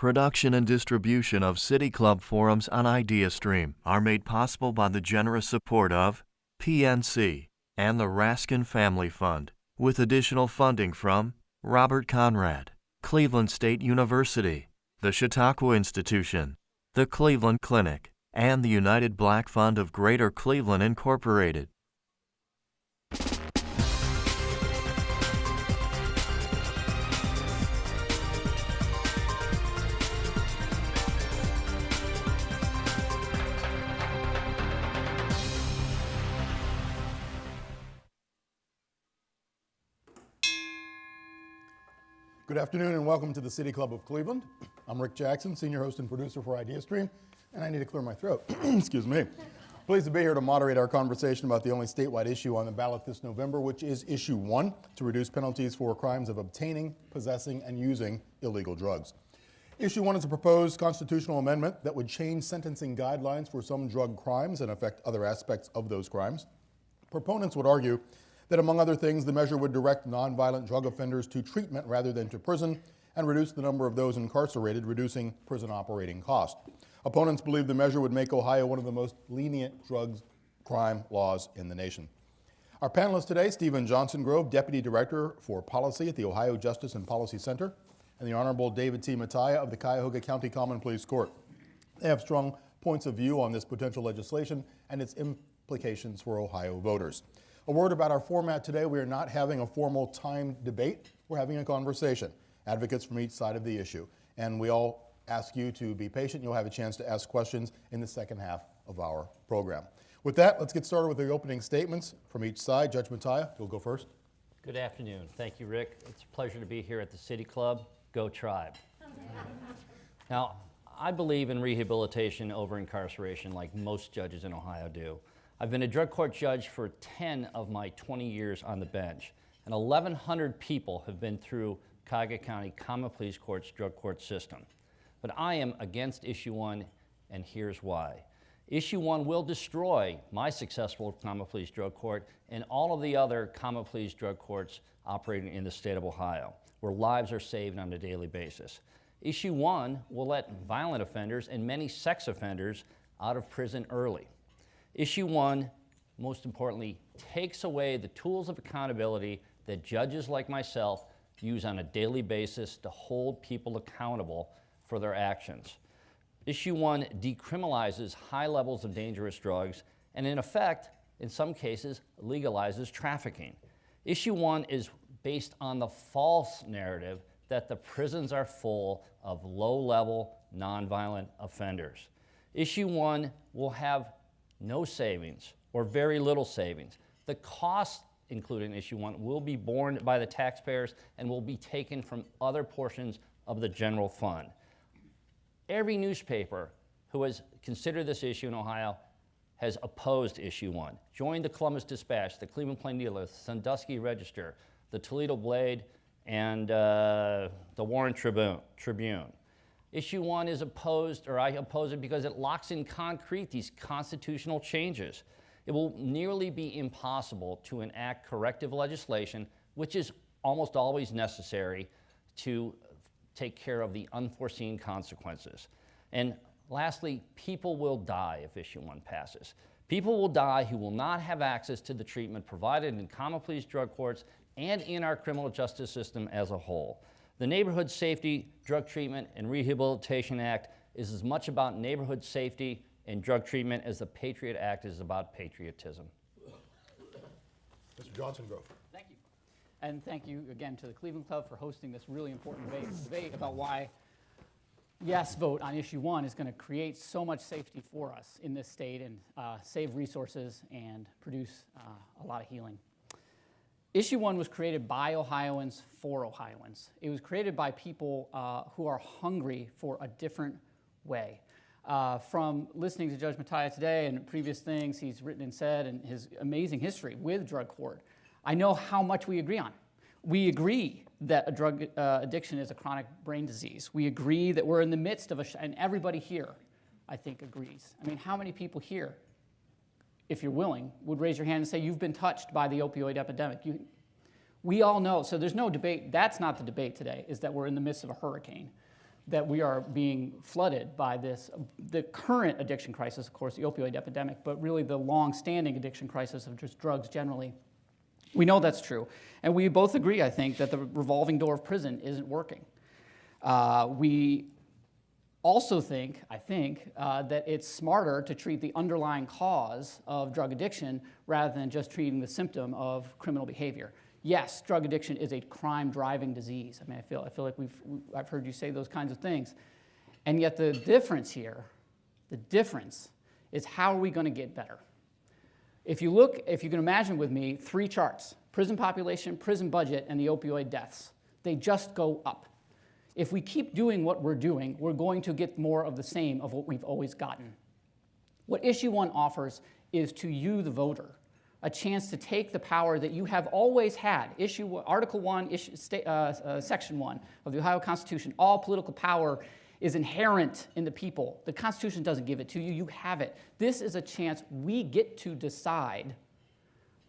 Production and distribution of City Club forums on IdeaStream are made possible by the generous support of PNC and the Raskin Family Fund, with additional funding from Robert Conrad, Cleveland State University, the Chautauqua Institution, the Cleveland Clinic, and the United Black Fund of Greater Cleveland, Incorporated. Good afternoon and welcome to the City Club of Cleveland. I'm Rick Jackson, senior host and producer for IdeaStream, and I need to clear my throat. Excuse me. Pleased to be here to moderate our conversation about the only statewide issue on the ballot this November, which is Issue 1, to reduce penalties for crimes of obtaining, possessing, and using illegal drugs. Issue 1 is a proposed constitutional amendment that would change sentencing guidelines for some drug crimes and affect other aspects of those crimes. Proponents would argue that, among other things, the measure would direct nonviolent drug offenders to treatment rather than to prison and reduce the number of those incarcerated, reducing prison operating cost. Opponents believe the measure would make Ohio one of the most lenient drug crime laws in the nation. Our panelists today, Stephen JohnsonGrove, Deputy Director for Policy at the Ohio Justice and Policy Center, and the Honorable David T. Matia of the Cuyahoga County Common Pleas Court. They have strong points of view on this potential legislation and its implications for Ohio voters. A word about our format today: we are not having a formal timed debate, we're having a conversation. Advocates from each side of the issue. And we all ask you to be patient. You'll have a chance to ask questions in the second half of our program. With that, let's get started with the opening statements from each side. Judge Matia, you'll go first. Good afternoon. Thank you, Rick. It's a pleasure to be here at the City Club. Go Tribe. Now, I believe in rehabilitation over incarceration like most judges in Ohio do. I've been a drug court judge for 10 of my 20 years on the bench, and 1,100 people have been through Cuyahoga County Common Pleas Court's drug court system. But I am against Issue 1, and here's why. Issue 1 will destroy my successful Common Pleas drug court and all of the other Common Pleas drug courts operating in the state of Ohio, where lives are saved on a daily basis. Issue 1 will let violent offenders and many sex offenders out of prison early. Issue 1, most importantly, takes away the tools of accountability that judges like myself use on a daily basis to hold people accountable for their actions. Issue 1 decriminalizes high levels of dangerous drugs and, in effect, in some cases, legalizes trafficking. Issue 1 is based on the false narrative that the prisons are full of low-level, nonviolent offenders. Issue 1 will have no savings or very little savings. The cost included in Issue 1 will be borne by the taxpayers and will be taken from other portions of the general fund. Every newspaper who has considered this issue in Ohio has opposed Issue 1. Join the Columbus Dispatch, the Cleveland Plain Dealer, the Sandusky Register, the Toledo Blade, and the Warren Tribune. Issue 1 is opposed, or I oppose it because it locks in concrete these constitutional changes. It will nearly be impossible to enact corrective legislation, which is almost always necessary to take care of the unforeseen consequences. And lastly, people will die if Issue 1 passes. People will die who will not have access to the treatment provided in Common Pleas drug courts and in our criminal justice system as a whole. The Neighborhood Safety, Drug Treatment, and Rehabilitation Act is as much about neighborhood safety and drug treatment as the Patriot Act is about patriotism. Mr. JohnsonGrove. Thank you. And thank you again to the Cleveland Club for hosting this really important debate about why yes vote on Issue 1 is going to create so much safety for us in this state and save resources and produce a lot of healing. Issue 1 was created by Ohioans for Ohioans. It was created by people who are hungry for a different way. From listening to Judge Matia today and previous things he's written and said and his amazing history with drug court, I know how much we agree on. We agree that a drug addiction is a chronic brain disease. We agree that we're in the midst of and everybody here, I think, agrees. I mean, how many people here, if you're willing, would raise your hand and say you've been touched by the opioid epidemic? We all know, so there's no debate. That's not the debate today, is that we're in the midst of a hurricane. that we are being flooded by the current addiction crisis, of course, the opioid epidemic, but really the long-standing addiction crisis of just drugs generally. We know that's true. And we both agree, I think, that the revolving door of prison isn't working. We also think, that it's smarter to treat the underlying cause of drug addiction rather than just treating the symptom of criminal behavior. Yes, drug addiction is a crime-driving disease. I mean, I feel like I've heard you say those kinds of things. And yet the difference here, is how are we going to get better? If you can imagine with me 3 charts: prison population, prison budget, and the opioid deaths. They just go up. If we keep doing what we're doing, we're going to get more of the same of what we've always gotten. What Issue 1 offers is to you, the voter, a chance to take the power that you have always had. Article 1, Section 1 of the Ohio Constitution, all political power is inherent in the people. The Constitution doesn't give it to you, you have it. This is a chance we get to decide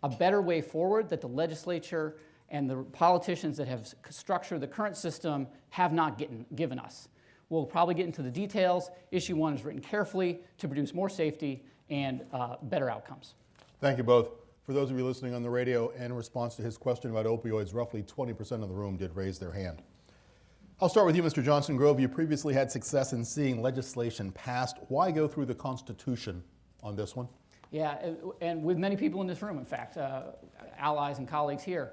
a better way forward that the legislature and the politicians that have structured the current system have not given us. We'll probably get into the details. Issue 1 is written carefully to produce more safety and better outcomes. Thank you both. For those of you listening on the radio, in response to his question about opioids, roughly 20% of the room did raise their hand. I'll start with you, Mr. JohnsonGrove. You previously had success in seeing legislation passed. Why go through the Constitution on this one? Yeah, and with many people in this room, in fact, allies and colleagues here,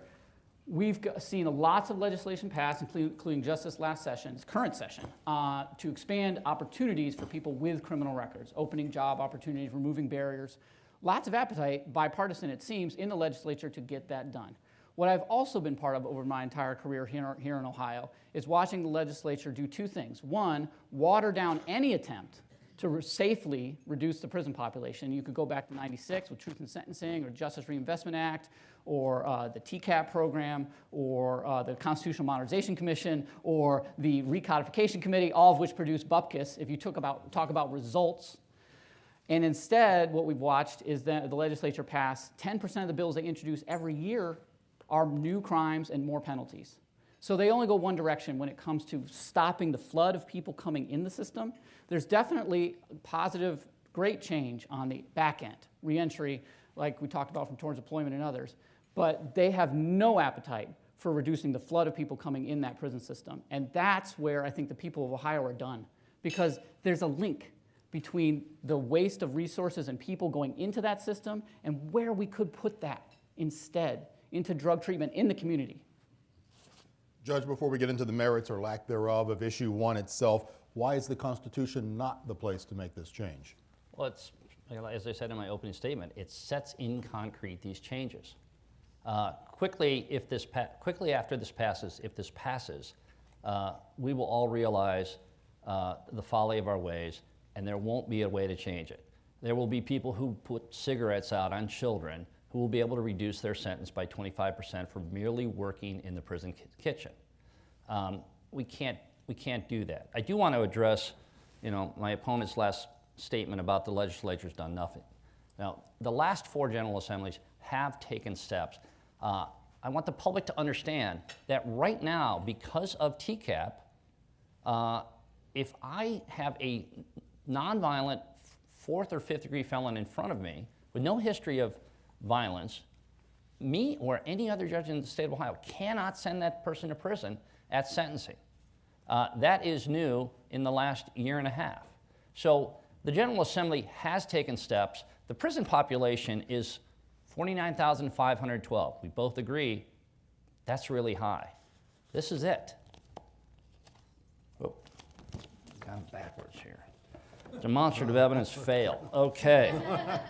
we've seen lots of legislation passed, including just this last session, this current session, to expand opportunities for people with criminal records, opening job opportunities, removing barriers. Lots of appetite, bipartisan it seems, in the legislature to get that done. What I've also been part of over my entire career here in Ohio is watching the legislature do 2 things. One, water down any attempt to safely reduce the prison population. You could go back to '96 with Truth in Sentencing or Justice Reinvestment Act or the TCAP program or the Constitutional Modernization Commission or the Recodification Committee, all of which produced bupkis if you talk about results. And instead, what we've watched is that the legislature pass 10% of the bills they introduce every year are new crimes and more penalties. So they only go one direction when it comes to stopping the flood of people coming in the system. There's definitely positive, great change on the back end, reentry, like we talked about from towards deployment and others. But they have no appetite for reducing the flood of people coming in that prison system. And that's where I think the people of Ohio are done, because there's a link between the waste of resources and people going into that system and where we could put that instead into drug treatment in the community. Judge, before we get into the merits or lack thereof of Issue 1 itself, why is the Constitution not the place to make this change? Well, it's, as I said in my opening statement, it sets in concrete these changes. Quickly after this passes, we will all realize the folly of our ways, and there won't be a way to change it. There will be people who put cigarettes out on children who will be able to reduce their sentence by 25% for merely working in the prison kitchen. We can't do that. I do want to address, my opponent's last statement about the legislature's done nothing. Now, the last 4 General Assemblies have taken steps. I want the public to understand that right now, because of TCAP, if I have a nonviolent 4th or 5th degree felon in front of me with no history of violence, me or any other judge in the state of Ohio cannot send that person to prison at sentencing. That is new in the last year and a half. So the General Assembly has taken steps. The prison population is 49,512. We both agree that's really high. This is it. Oh, got it backwards here. Demonstrative evidence fail. Okay,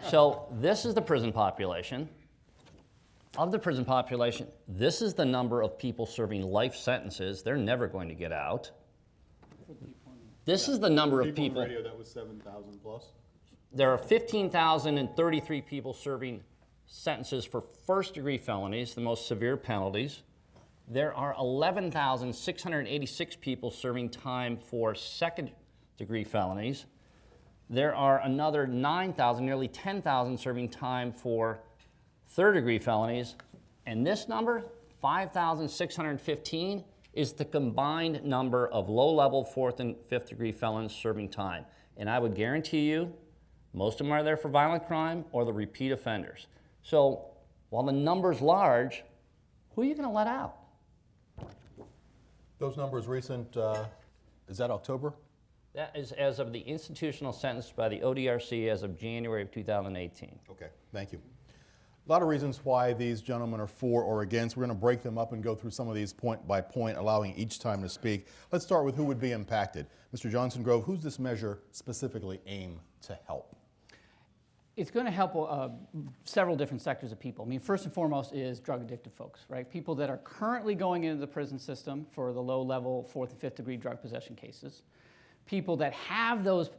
so this is the prison population. Of the prison population, this is the number of people serving life sentences. They're never going to get out. This is the number of people. On the radio, that was 7,000 plus. There are 15,033 people serving sentences for first-degree felonies, the most severe penalties. There are 11,686 people serving time for second-degree felonies. There are another 9,000, nearly 10,000 serving time for third-degree felonies. And this number, 5,615, is the combined number of low-level 4th and 5th degree felons serving time. And I would guarantee you, most of them are there for violent crime or the repeat offenders. So while the number's large, who are you going to let out? Those numbers recent, is that October? That is as of the institutional sentence by the ODRC as of January of 2018. Okay, thank you. A lot of reasons why these gentlemen are for or against. We're going to break them up and go through some of these point by point, allowing each time to speak. Let's start with who would be impacted. Mr. JohnsonGrove, who's this measure specifically aimed to help? It's going to help several different sectors of people. I mean, first and foremost is drug addicted folks, right? People that are currently going into the prison system for the low-level 4th and 5th degree drug possession cases. People that have those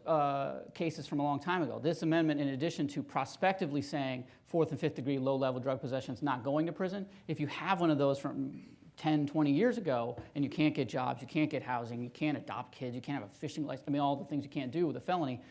cases from a long time ago. This amendment, in addition to prospectively saying 4th and 5th degree low-level drug possession is not going to prison, if you have one of those from 10, 20 years ago and you can't get jobs, you can't get housing, you can't adopt kids, you can't have a fishing license, I mean, all the things you can't do with a felony,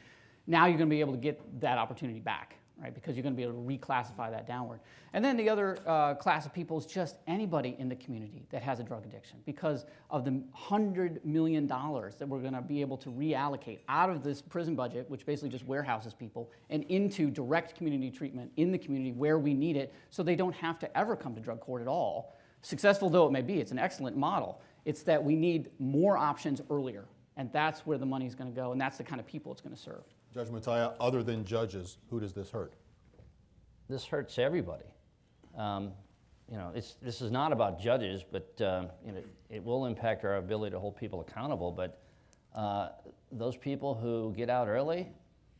now you're going to be able to get that opportunity back, right? Because you're going to be able to reclassify that downward. And then the other class of people is just anybody in the community that has a drug addiction, because of the $100 million that we're going to be able to reallocate out of this prison budget, which basically just warehouses people, and into direct community treatment in the community where we need it, so they don't have to ever come to drug court at all. Successful though it may be, it's an excellent model. It's that we need more options earlier, and that's where the money's going to go, and that's the kind of people it's going to serve. Judge Matia, other than judges, who does this hurt? This hurts everybody. You know, this is not about judges, but you know, it will impact our ability to hold people accountable. But those people who get out early,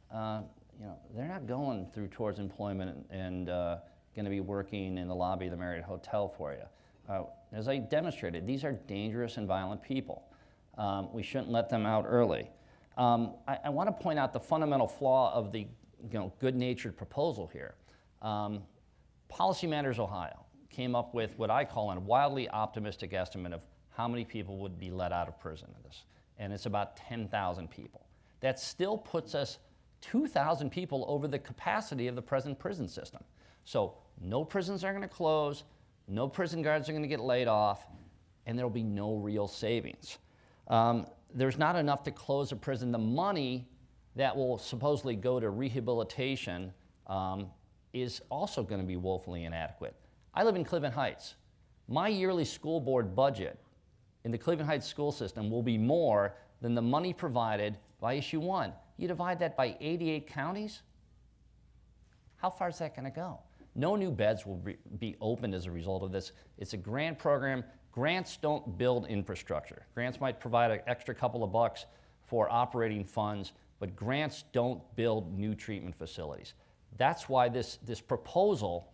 you know, they're not going through towards employment and going to be working in the lobby of the Marriott Hotel for you. As I demonstrated, these are dangerous and violent people. We shouldn't let them out early. I want to point out the fundamental flaw of the good-natured proposal here. Policy Matters Ohio came up with what I call a wildly optimistic estimate of how many people would be let out of prison in this, and it's about 10,000 people. That still puts us 2,000 people over the capacity of the present prison system. So no prisons are going to close, no prison guards are going to get laid off, and there will be no real savings. There's not enough to close a prison. The money that will supposedly go to rehabilitation is also going to be woefully inadequate. I live in Cleveland Heights. My yearly school board budget in the Cleveland Heights school system will be more than the money provided by Issue 1. You divide that by 88 counties, how far is that going to go? No new beds will be opened as a result of this. It's a grant program. Grants don't build infrastructure. Grants might provide an extra couple of bucks for operating funds, but grants don't build new treatment facilities. That's why this proposal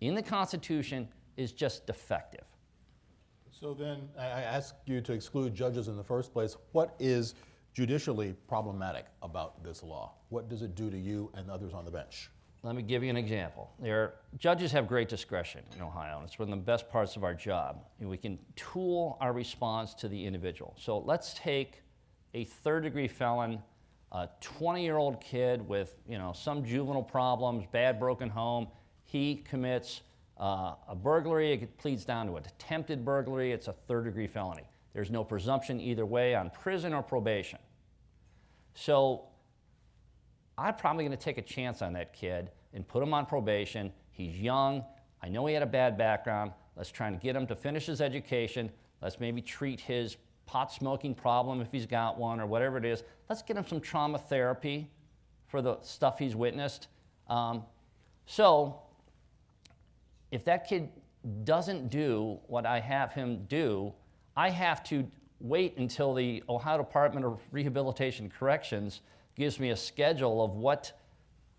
in the Constitution is just defective. So then I ask you to exclude judges in the first place. What is judicially problematic about this law? What does it do to you and others on the bench? Let me give you an example. Judges have great discretion in Ohio, and it's one of the best parts of our job. We can tool our response to the individual. So let's take a third-degree felon, a 20-year-old kid with some juvenile problems, bad broken home. He commits a burglary. It pleads down to an attempted burglary. It's a third-degree felony. There's no presumption either way on prison or probation. So I'm probably going to take a chance on that kid and put him on probation. He's young. I know he had a bad background. Let's try and get him to finish his education. Let's maybe treat his pot smoking problem if he's got one or whatever it is. Let's get him some trauma therapy for the stuff he's witnessed. So if that kid doesn't do what I have him do, I have to wait until the Ohio Department of Rehabilitation and Corrections gives me a schedule of what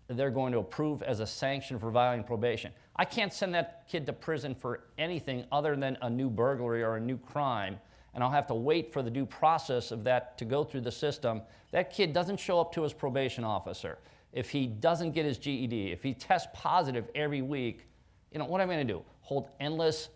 they're going to approve as a sanction for violating probation. I can't send that kid to prison for anything other than a new burglary or a new crime, and I'll have to wait for the due process of that to go through the system. That kid doesn't show up to his probation officer. If he doesn't get his GED, if he tests positive every week, what am I going to do? Hold endless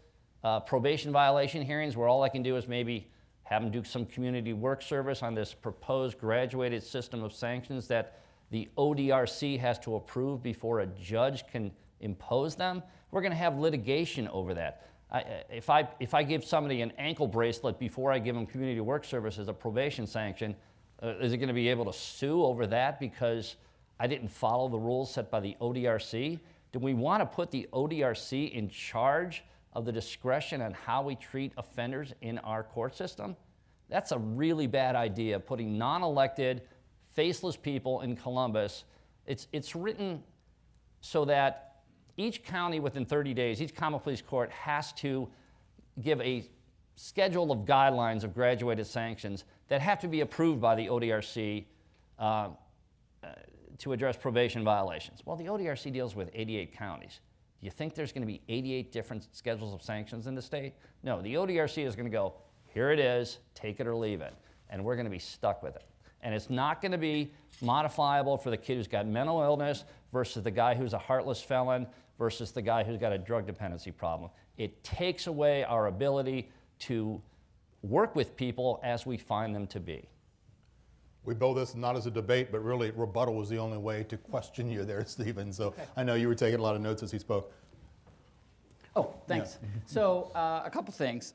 probation violation hearings where all I can do is maybe have him do some community work service on this proposed graduated system of sanctions that the ODRC has to approve before a judge can impose them? We're going to have litigation over that. If I give somebody an ankle bracelet before I give them community work service as a probation sanction, is it going to be able to sue over that because I didn't follow the rules set by the ODRC? Do we want to put the ODRC in charge of the discretion on how we treat offenders in our court system? That's a really bad idea, putting non-elected, faceless people in Columbus. It's written so that each county within 30 days, each common pleas court has to give a schedule of guidelines of graduated sanctions that have to be approved by the ODRC to address probation violations. Well, the ODRC deals with 88 counties. Do you think there's going to be 88 different schedules of sanctions in the state? No, the ODRC is going to go, here it is, take it or leave it, and we're going to be stuck with it. And it's not going to be modifiable for the kid who's got mental illness versus the guy who's a heartless felon versus the guy who's got a drug dependency problem. It takes away our ability to work with people as we find them to be. We bill this not as a debate, but really rebuttal was the only way to question you there, Stephen. So okay. I know you were taking a lot of notes as he spoke. Oh, thanks. Yeah. So a couple things.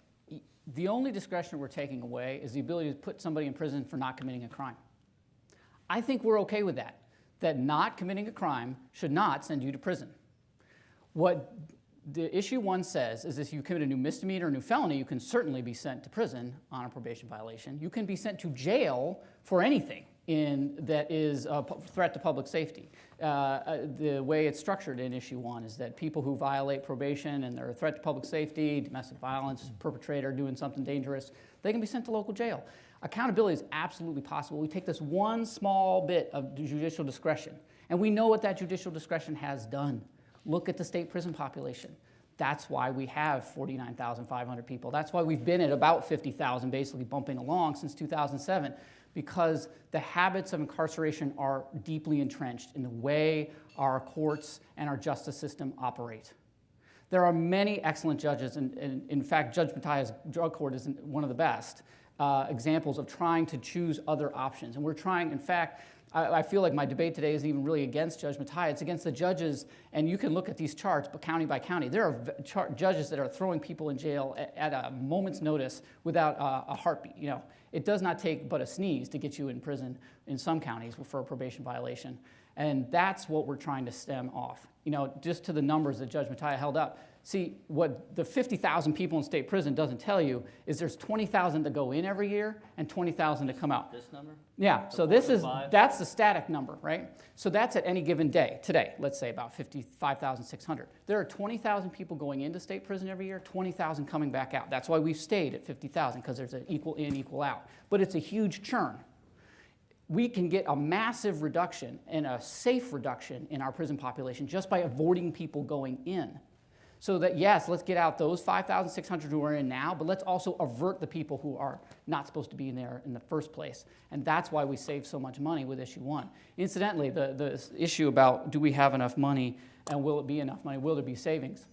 The only discretion we're taking away is the ability to put somebody in prison for not committing a crime. I think we're okay with that. That not committing a crime should not send you to prison. What the issue 1 says is if you commit a new misdemeanor or new felony, you can certainly be sent to prison on a probation violation. You can be sent to jail for anything that is a threat to public safety. The way it's structured in issue 1 is that people who violate probation and they're a threat to public safety, domestic violence, perpetrator doing something dangerous, they can be sent to local jail. Accountability is absolutely possible. We take this one small bit of judicial discretion, and we know what that judicial discretion has done. Look at the state prison population. That's why we have 49,500 people. That's why we've been at about 50,000, basically bumping along since 2007, because the habits of incarceration are deeply entrenched in the way our courts and our justice system operate. There are many excellent judges, and in fact, Judge Matia's drug court is one of the best examples of trying to choose other options. And we're trying, in fact, I feel like my debate today isn't even really against Judge Matia, it's against the judges, and you can look at these charts, but county by county. There are judges that are throwing people in jail at a moment's notice without a heartbeat. You know, it does not take but a sneeze to get you in prison in some counties for a probation violation. And that's what we're trying to stem off. You know, just to the numbers that Judge Matia held up. See, what the 50,000 people in state prison doesn't tell you is there's 20,000 that go in every year and 20,000 that come out. This number? Yeah, so that's the static number, right? So that's at any given day. Today, let's say about 55,600. There are 20,000 people going into state prison every year, 20,000 coming back out. That's why we've stayed at 50,000, because there's an equal in, equal out. But it's a huge churn. We can get a massive reduction and a safe reduction in our prison population just by avoiding people going in. So that, yes, let's get out those 5,600 who are in now, but let's also avert the people who are not supposed to be in there in the first place. And that's why we save so much money with issue 1. Incidentally, the issue about do we have enough money and will it be enough money, will there be savings?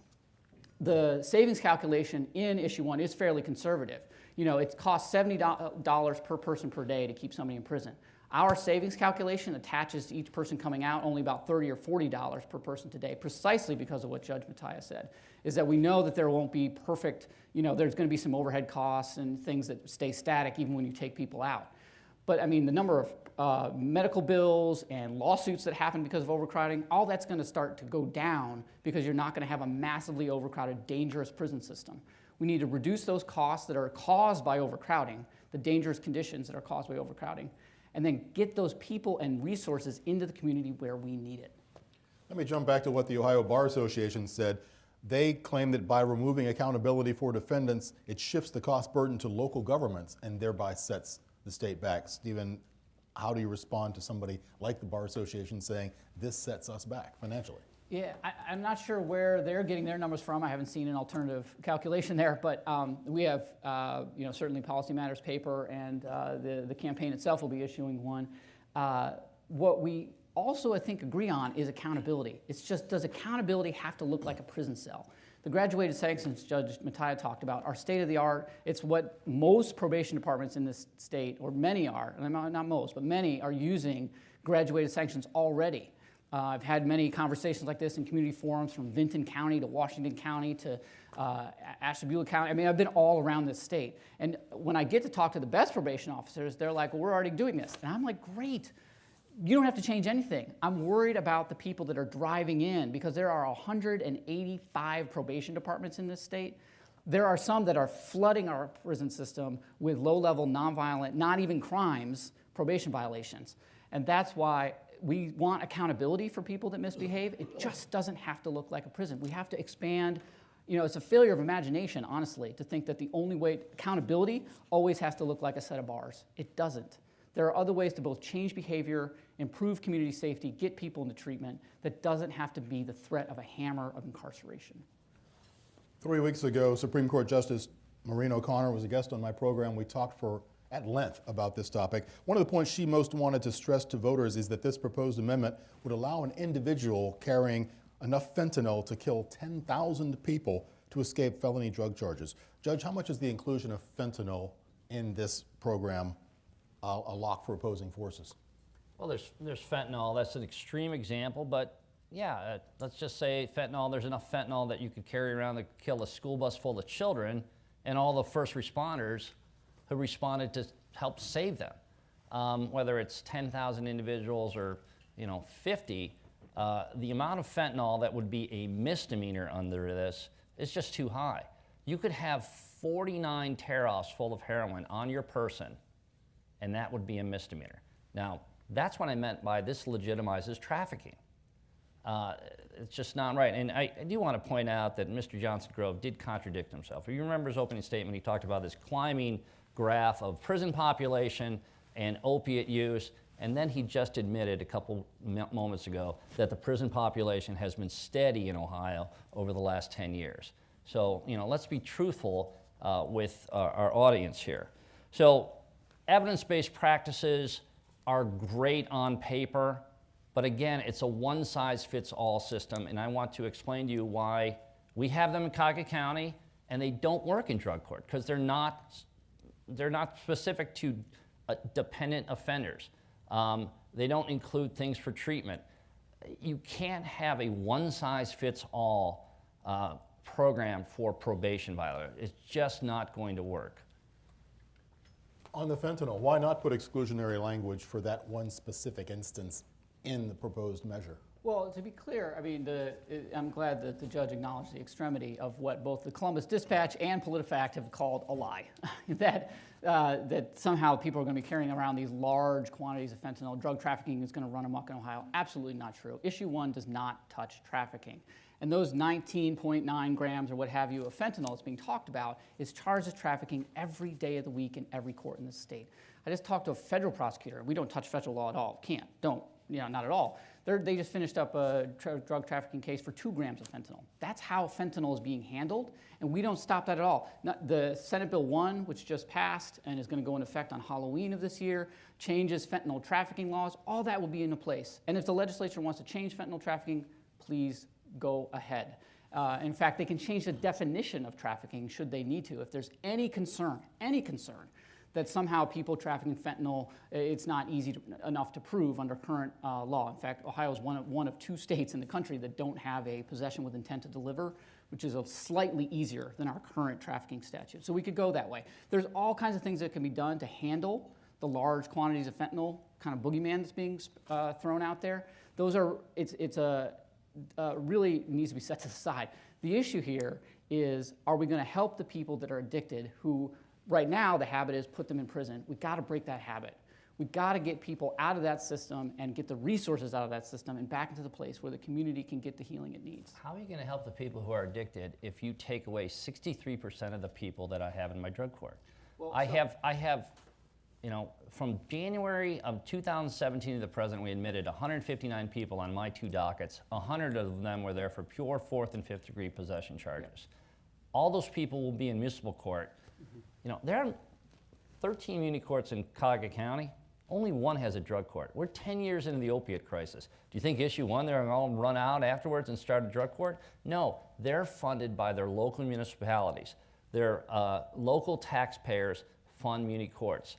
The savings calculation in issue 1 is fairly conservative. You know, it costs $70 per person per day to keep somebody in prison. Our savings calculation attaches to each person coming out only about $30 or $40 per person today, precisely because of what Judge Matia said, is that we know that there won't be perfect, you know, there's going to be some overhead costs and things that stay static even when you take people out. But I mean, the number of medical bills and lawsuits that happen because of overcrowding, all that's going to start to go down because you're not going to have a massively overcrowded, dangerous prison system. We need to reduce those costs that are caused by overcrowding, the dangerous conditions that are caused by overcrowding, and then get those people and resources into the community where we need it. Let me jump back to what the Ohio Bar Association said. They claim that by removing accountability for defendants, it shifts the cost burden to local governments and thereby sets the state back. Stephen, how do you respond to somebody like the Bar Association saying this sets us back financially? Yeah, I'm not sure where they're getting their numbers from. I haven't seen an alternative calculation there, but we have, you know, certainly Policy Matters paper, and the campaign itself will be issuing one. What we also, I think, agree on is accountability. It's just, does accountability have to look like a prison cell? The graduated sanctions Judge Matia talked about are state of the art. It's what most probation departments in this state, or many are, and not most, but many are using graduated sanctions already. I've had many conversations like this in community forums from Vinton County to Washington County to Ashtabula County. I mean, I've been all around this state. And when I get to talk to the best probation officers, they're like, well, we're already doing this. And I'm like, great. You don't have to change anything. I'm worried about the people that are driving in because there are 185 probation departments in this state. There are some that are flooding our prison system with low-level, nonviolent, not even crimes, probation violations. And that's why we want accountability for people that misbehave. It just doesn't have to look like a prison. We have to expand. You know, it's a failure of imagination, honestly, to think that the only way, accountability always has to look like a set of bars. It doesn't. There are other ways to both change behavior, improve community safety, get people into treatment that doesn't have to be the threat of a hammer of incarceration. 3 weeks ago, Supreme Court Justice Maureen O'Connor was a guest on my program. We talked at length about this topic. One of the points she most wanted to stress to voters is that this proposed amendment would allow an individual carrying enough fentanyl to kill 10,000 people to escape felony drug charges. Judge, how much is the inclusion of fentanyl in this program a lock for opposing forces? Well, there's fentanyl. That's an extreme example, but yeah, let's just say fentanyl, there's enough fentanyl that you could carry around to kill a school bus full of children and all the first responders who responded to help save them. Whether it's 10,000 individuals or 50, the amount of fentanyl that would be a misdemeanor under this is just too high. You could have 49 tear-offs full of heroin on your person, and that would be a misdemeanor. Now, that's what I meant by this legitimizes trafficking. It's just not right. And I do want to point out that Mr. JohnsonGrove did contradict himself. If you remember his opening statement, he talked about this climbing graph of prison population and opiate use, and then he just admitted a couple moments ago that the prison population has been steady in Ohio over the last 10 years. So, let's be truthful with our audience here. So, evidence-based practices are great on paper, but again, it's a one-size-fits-all system, and I want to explain to you why we have them in Cuyahoga County and they don't work in drug court, because they're not specific to dependent offenders. They don't include things for treatment. You can't have a one-size-fits-all program for probation violators. It's just not going to work. On the fentanyl, why not put exclusionary language for that one specific instance in the proposed measure? Well, to be clear, I mean, I'm glad that the judge acknowledged the extremity of what both the Columbus Dispatch and PolitiFact have called a lie. that somehow people are going to be carrying around these large quantities of fentanyl. Drug trafficking is going to run amok in Ohio. Absolutely not true. Issue 1 does not touch trafficking. And those 19.9 grams or what have you of fentanyl that's being talked about is charged as trafficking every day of the week in every court in the state. I just talked to a federal prosecutor. We don't touch federal law at all. Can't. Don't. Not at all. They just finished up a drug trafficking case for 2 grams of fentanyl. That's how fentanyl is being handled, and we don't stop that at all. The Senate Bill 1, which just passed and is going to go into effect on Halloween of this year, changes fentanyl trafficking laws. All that will be in place. And if the legislature wants to change fentanyl trafficking, please go ahead. In fact, they can change the definition of trafficking should they need to. If there's any concern that somehow people trafficking fentanyl, it's not easy enough to prove under current law. In fact, Ohio is one of 2 states in the country that don't have a possession with intent to deliver, which is slightly easier than our current trafficking statute. So we could go that way. There's all kinds of things that can be done to handle the large quantities of fentanyl kind of boogeyman that's being thrown out there. Really needs to be set to the side. The issue here is, are we going to help the people that are addicted who, right now, the habit is put them in prison? We've got to break that habit. We've got to get people out of that system and get the resources out of that system and back into the place where the community can get the healing it needs. How are you going to help the people who are addicted if you take away 63% of the people that I have in my drug court? Well, I have, from January of 2017 to the present, we admitted 159 people on my 2 dockets. 100 of them were there for pure 4th and 5th degree possession charges. Yeah. All those people will be in municipal court. Mm-hmm. There are 13 muni courts in Cuyahoga County. Only 1 has a drug court. We're 10 years into the opiate crisis. Do you think issue 1, they're all run out afterwards and start a drug court? No, they're funded by their local municipalities. Their local taxpayers fund muni courts.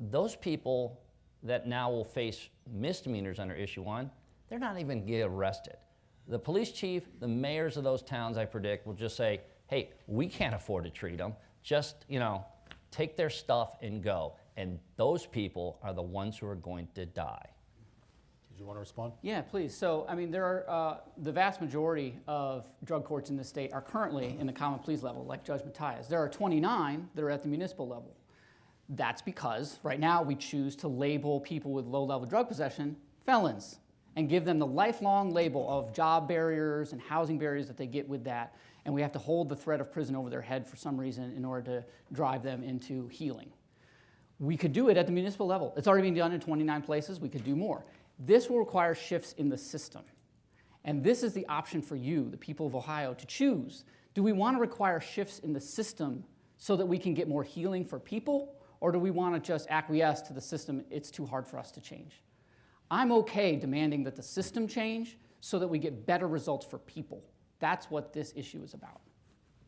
Those people that now will face misdemeanors under issue 1, they're not even gonna get arrested. The police chief, the mayors of those towns, I predict, will just say, hey, we can't afford to treat them. Just, take their stuff and go. And those people are the ones who are going to die. Did you want to respond? Yeah, please. So, I mean, there are the vast majority of drug courts in the state are currently in the common pleas level, like Judge Matia's. There are 29 that are at the municipal level. That's because right now we choose to label people with low-level drug possession felons and give them the lifelong label of job barriers and housing barriers that they get with that. And we have to hold the threat of prison over their head for some reason in order to drive them into healing. We could do it at the municipal level. It's already being done in 29 places. We could do more. This will require shifts in the system. And this is the option for you, the people of Ohio, to choose. Do we want to require shifts in the system so that we can get more healing for people? Or do we want to just acquiesce to the system? It's too hard for us to change. I'm okay demanding that the system change so that we get better results for people. That's what this issue is about.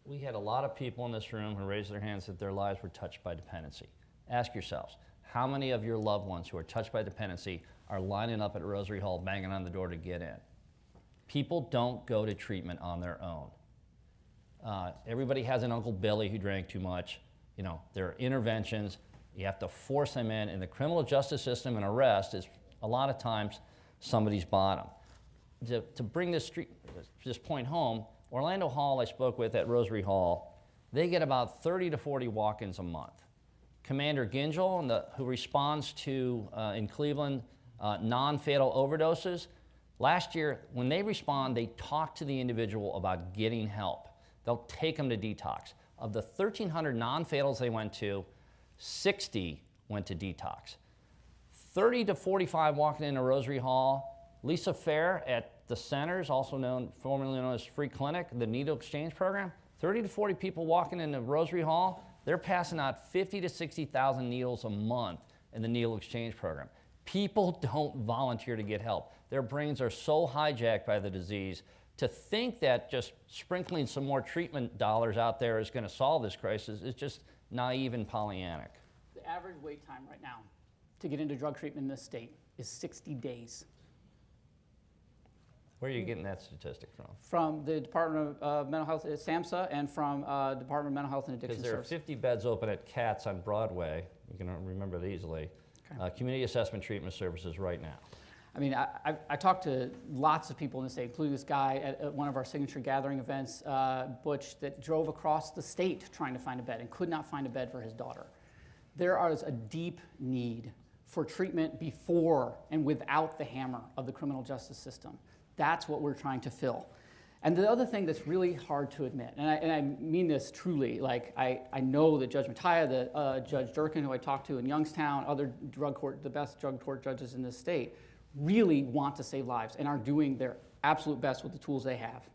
We had a lot of people in this room who raised their hands that their lives were touched by dependency. Ask yourselves, how many of your loved ones who are touched by dependency are lining up at Rosary Hall, banging on the door to get in? People don't go to treatment on their own. Everybody has an Uncle Billy who drank too much. There are interventions. You have to force them in. In the criminal justice system, an arrest is a lot of times somebody's bottom. To bring this point home, Orlando Hall I spoke with at Rosary Hall, they get about 30 to 40 walk-ins a month. Commander Gingell, who responds to, in Cleveland, non-fatal overdoses, last year, when they respond, they talk to the individual about getting help. They'll take them to detox. Of the 1,300 non-fatals they went to, 60 went to detox. 30 to 45 walking into Rosary Hall. Lisa Fair at the centers, formerly known as Free Clinic, the needle exchange program, 30 to 40 people walking into Rosary Hall, they're passing out 50 to 60,000 needles a month in the needle exchange program. People don't volunteer to get help. Their brains are so hijacked by the disease. To think that just sprinkling some more treatment dollars out there is going to solve this crisis is just naive and Pollyannic. The average wait time right now to get into drug treatment in this state is 60 days. Where are you getting that statistic from? From the Department of Mental Health at SAMHSA and from Department of Mental Health and Addiction Because there are Services. 50 beds open at Katz on Broadway. You can remember it easily. Okay. Community assessment treatment services right now. I mean, I talked to lots of people in the state, including this guy at one of our signature gathering events, Butch, that drove across the state trying to find a bed and could not find a bed for his daughter. There is a deep need for treatment before and without the hammer of the criminal justice system. That's what we're trying to fill. And the other thing that's really hard to admit, and I mean this truly, like I know that Judge Matia, Judge Durkin, who I talked to in Youngstown, other the best drug court judges in this state, really want to save lives and are doing their absolute best with the tools they have.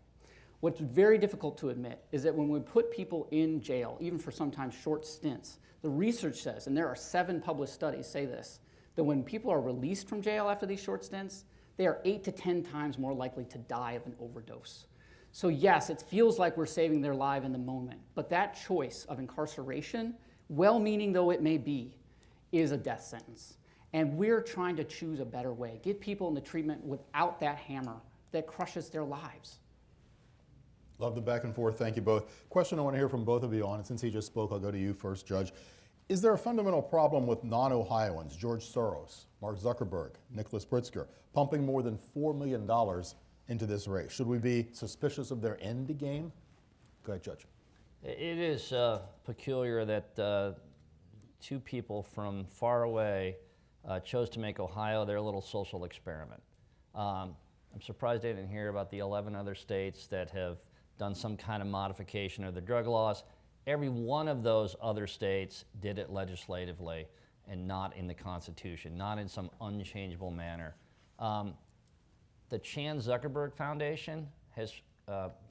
What's very difficult to admit is that when we put people in jail, even for sometimes short stints, the research says, and there are 7 published studies say this, that when people are released from jail after these short stints, they are 8 to 10 times more likely to die of an overdose. So yes, it feels like we're saving their life in the moment, but that choice of incarceration, well-meaning though it may be, is a death sentence. And we're trying to choose a better way, get people into treatment without that hammer that crushes their lives. Love the back and forth. Thank you both. Question I want to hear from both of you on, and since he just spoke, I'll go to you first, Judge. Is there a fundamental problem with non-Ohioans, George Soros, Mark Zuckerberg, Nicholas Pritzker, pumping more than $4 million into this race? Should we be suspicious of their end game? Go ahead, Judge. It is peculiar that 2 people from far away chose to make Ohio their little social experiment. I'm surprised I didn't hear about the 11 other states that have done some kind of modification of the drug laws. Every one of those other states did it legislatively and not in the Constitution, not in some unchangeable manner. The Chan Zuckerberg Foundation has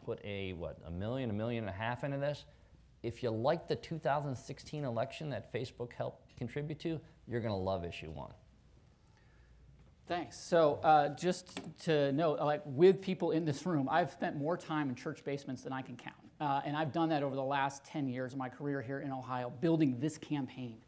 put $1 million, $1.5 million into this. If you like the 2016 election that Facebook helped contribute to, you're going to love issue 1. Thanks. So just to note, like with people in this room, I've spent more time in church basements than I can count. And I've done that over the last 10 years of my career here in Ohio, building this campaign.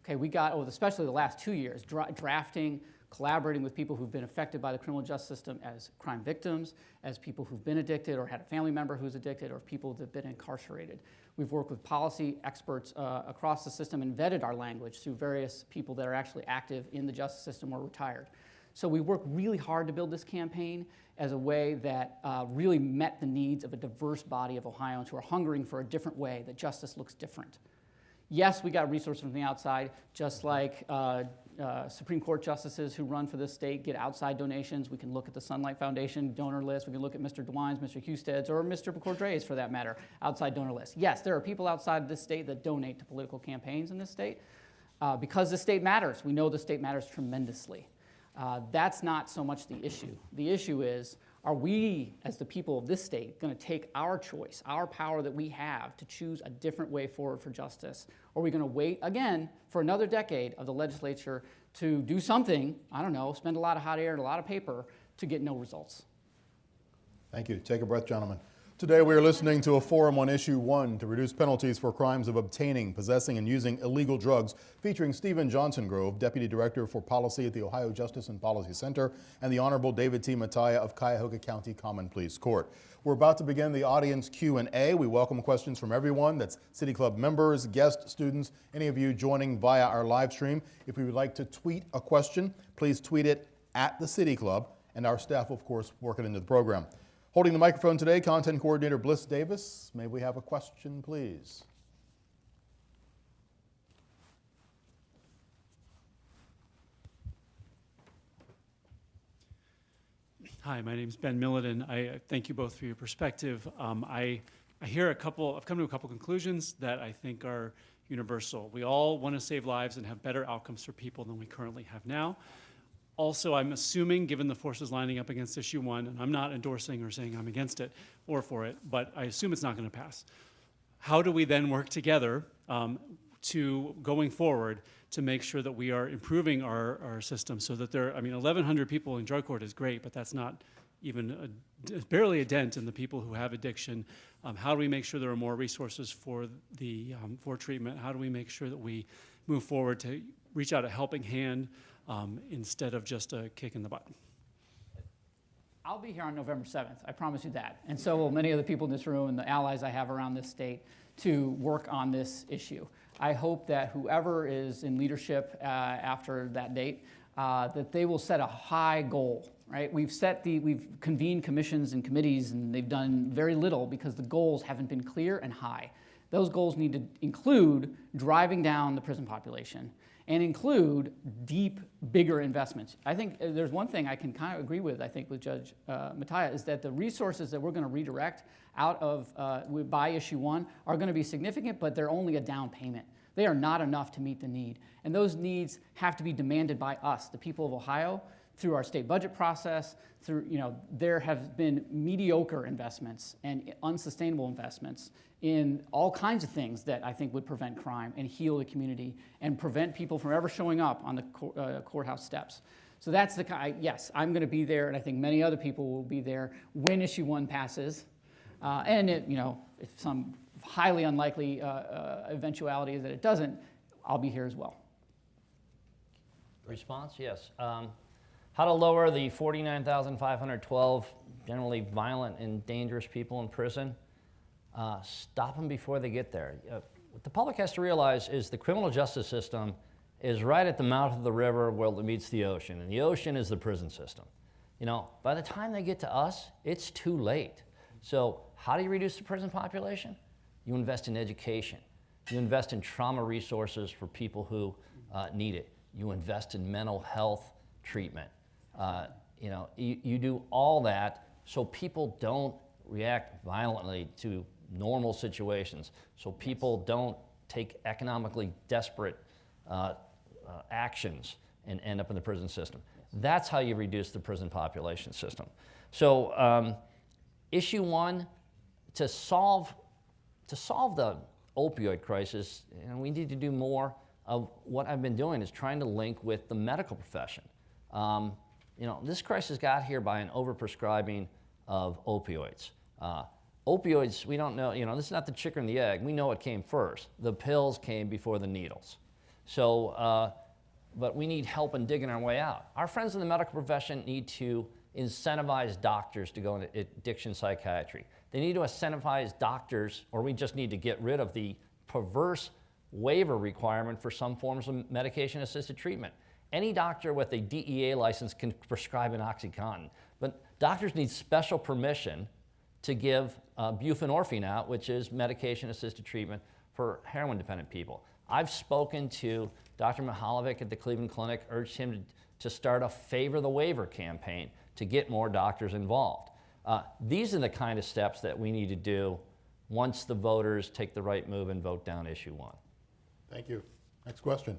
Okay, we got, especially the last 2 years, drafting collaborating with people who've been affected by the criminal justice system as crime victims, as people who've been addicted or had a family member who's addicted, or people that have been incarcerated. We've worked with policy experts across the system and vetted our language through various people that are actually active in the justice system or retired. So we worked really hard to build this campaign as a way that really met the needs of a diverse body of Ohioans who are hungering for a different way, that justice looks different. Yes, we got resources from the outside, just like Supreme Court justices who run for this state get outside donations. We can look at the Sunlight Foundation donor list. We can look at Mr. DeWine's, Mr. Husted's, or Mr. Cordres, for that matter, outside donor list. Yes, there are people outside of this state that donate to political campaigns in this state because the state matters. We know the state matters tremendously. That's not so much the issue. The issue is, are we, as the people of this state, going to take our choice, our power that we have to choose a different way forward for justice? Or are we going to wait, again, for another decade of the legislature to do something, I don't know, spend a lot of hot air and a lot of paper to get no results? Thank you. Take a breath, gentlemen. Today we are listening to a forum on Issue 1 to reduce penalties for crimes of obtaining, possessing, and using illegal drugs, featuring Stephen JohnsonGrove, Deputy Director for Policy at the Ohio Justice and Policy Center, and the Honorable David T. Matia of Cuyahoga County Common Pleas Court. We're about to begin the audience Q&A. We welcome questions from everyone. That's City Club members, guests, students, any of you joining via our live stream. If you would like to tweet a question, please tweet it at the City Club, and our staff, of course, work it into the program. Holding the microphone today, Content Coordinator Bliss Davis. May we have a question, please? Hi, my name is Ben Millidan. I thank you both for your perspective. I've come to a couple conclusions that I think are universal. We all want to save lives and have better outcomes for people than we currently have now. Also, I'm assuming, given the forces lining up against Issue 1, and I'm not endorsing or saying I'm against it or for it, but I assume it's not going to pass. How do we then work together to going forward to make sure that we are improving our system so that 1,100 people in drug court is great, but that's not even barely a dent in the people who have addiction. How do we make sure there are more resources for treatment? How do we make sure that we move forward to reach out a helping hand instead of just a kick in the butt? I'll be here on November 7th, I promise you that. And so will many of the people in this room and the allies I have around this state to work on this issue. I hope that whoever is in leadership after that date, that they will set a high goal, right? We've convened commissions and committees, and they've done very little because the goals haven't been clear and high. Those goals need to include driving down the prison population and include deep, bigger investments. I think there's one thing I can kind of agree with, I think, with Judge Matia, is that the resources that we're going to redirect out of by Issue 1 are going to be significant, but they're only a down payment. They are not enough to meet the need. And those needs have to be demanded by us, the people of Ohio, through our state budget process, there have been mediocre investments and unsustainable investments in all kinds of things that I think would prevent crime and heal the community and prevent people from ever showing up on the courthouse steps. So that's yes, I'm going to be there, and I think many other people will be there when Issue 1 passes. If some highly unlikely eventuality is that it doesn't, I'll be here as well. Response? Yes. How to lower the 49,512 generally violent and dangerous people in prison. Stop them before they get there. What the public has to realize is the criminal justice system is right at the mouth of the river where it meets the ocean, and the ocean is the prison system. By the time they get to us, it's too late. So how do you reduce the prison population? You invest in education. You invest in trauma resources for people who need it. You invest in mental health treatment. You do all that so people don't react violently to normal situations, so people don't take economically desperate actions and end up in the prison system. That's how you reduce the prison population system. So Issue 1, to solve the opioid crisis, we need to do more of what I've been doing, is trying to link with the medical profession. This crisis got here by an overprescribing of opioids. Opioids, we don't know, this is not the chicken and the egg. We know it came first. The pills came before the needles. So but we need help in digging our way out. Our friends in the medical profession need to incentivize doctors to go into addiction psychiatry. They need to incentivize doctors, or we just need to get rid of the perverse waiver requirement for some forms of medication-assisted treatment. Any doctor with a DEA license can prescribe an OxyContin, but doctors need special permission to give buprenorphine out, which is medication-assisted treatment for heroin-dependent people. I've spoken to Dr. Mihalovic at the Cleveland Clinic, urged him to start a Favor the Waiver campaign to get more doctors involved. These are the kind of steps that we need to do once the voters take the right move and vote down issue 1. Thank you. Next question.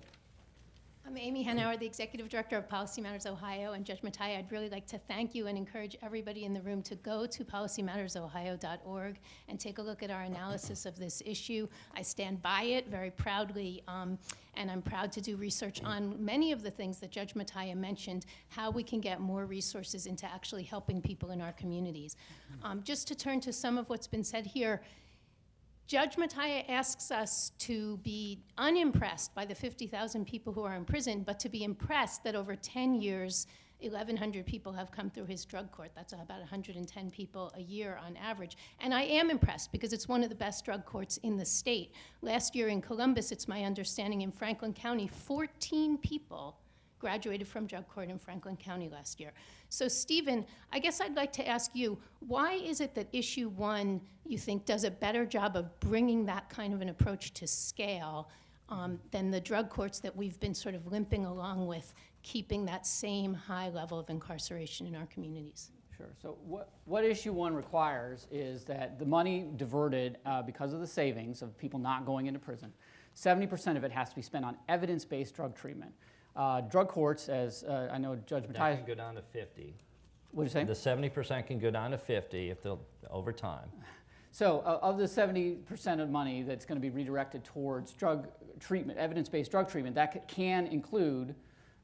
I'm Amy Hanauer, the Executive Director of Policy Matters Ohio, and Judge Matia, I'd really like to thank you and encourage everybody in the room to go to policymattersohio.org and take a look at our analysis of this issue. I stand by it very proudly, and I'm proud to do research on many of the things that Judge Matia mentioned, how we can get more resources into actually helping people in our communities. Just to turn to some of what's been said here, Judge Matia asks us to be unimpressed by the 50,000 people who are in prison, but to be impressed that over 10 years, 1,100 people have come through his drug court. That's about 110 people a year on average. And I am impressed because it's one of the best drug courts in the state. Last year in Columbus, it's my understanding in Franklin County, 14 people graduated from drug court in Franklin County last year. So Stephen, I guess I'd like to ask you, why is it that issue 1, you think, does a better job of bringing that kind of an approach to scale than the drug courts that we've been sort of limping along with, keeping that same high level of incarceration in our communities? Sure. So what issue 1 requires is that the money diverted because of the savings of people not going into prison, 70% of it has to be spent on evidence-based drug treatment. Drug courts, as I know Judge Matia... That can go down to 50. What did you say? The 70% can go down to 50 if they'll, over time. So of the 70% of money that's going to be redirected towards drug treatment, evidence-based drug treatment, that can include